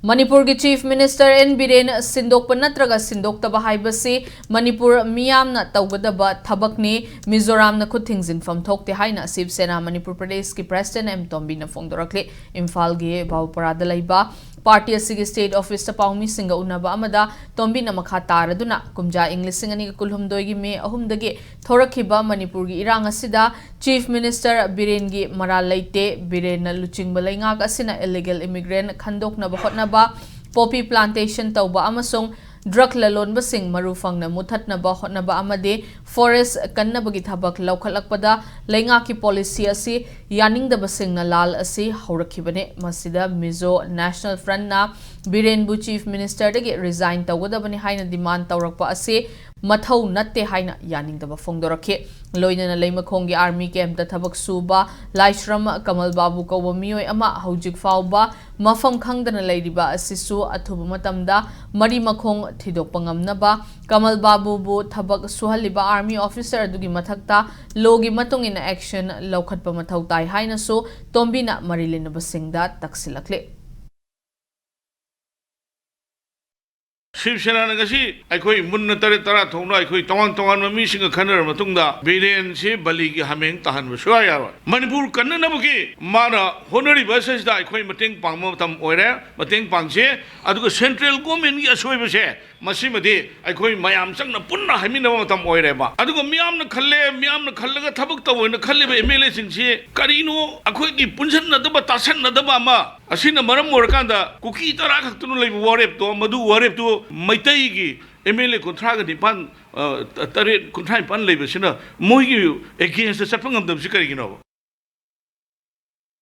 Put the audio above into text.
Manipur ki Chief Minister N Biren Sindokpa natraga Sindoktaba haibasi Manipur miyam na tawgadaba thabakni Mizoram na khuthingzin fam thokte haina Shiv Sena Manipur Pradesh ki President M Tombi na phongdorakle Imphal gi Bawparada laiba Party asigi State Office ta paumi singa unaba amada Tombi na makha taraduna kumja English singani kulhumdoi gi me ahumdagi thorakhiba Manipur gi irang asida Chief Minister Biren gi maral laite Biren na luchingba laingak asina illegal immigrant khandokna bahotna poppy plantation tauba amasung drug lalon basing marufang na muthat na ba hotna ba amade forest kanna bagi thabak laukhalakpada lainga ki policy asi yaning da basing na lal asi horakhibane masida Mizo National Front na Biren bu Chief Minister dagi resign tawada bani haina demand tawrakpa asi mathau natte haina yaning da ba phongdorakhe loina na leimakhongi army camp da thabak suba laishram Kamal Babu ko mioi ama hojik fauba mafam khangdana leiriba asisu athuba matamda mari makhong thidokpa ngamnaba Kamal Babu bu thabak suhaliba army officer adugi mathakta logi matungina action laukhatpa mathau tai haina so Tombi na marilina basingda taksilakle Shiv Sena nagasi aikoi munna tare tara thongna aikoi tongan mami singa khanar matungda Biren se bali gi hameng tahan baswa ya Manipur kanna nabuki mana honori bases da aikoi mateng pangma tam oire mateng pangse aduga central government gi asoi base masimadi aikoi mayam changna punna hamina matam oire ba aduga miyam na khallaga thabuk tawona khalleba MLA singse karino akoi gi punsan na daba tasan na daba ma asina maram morakanda kuki tara khaktunu leibu warep to madu warep to Maitai gi MLA kontraga di pan tare kontrai pan leiba sina moi gi against the sapangam dam sikari gino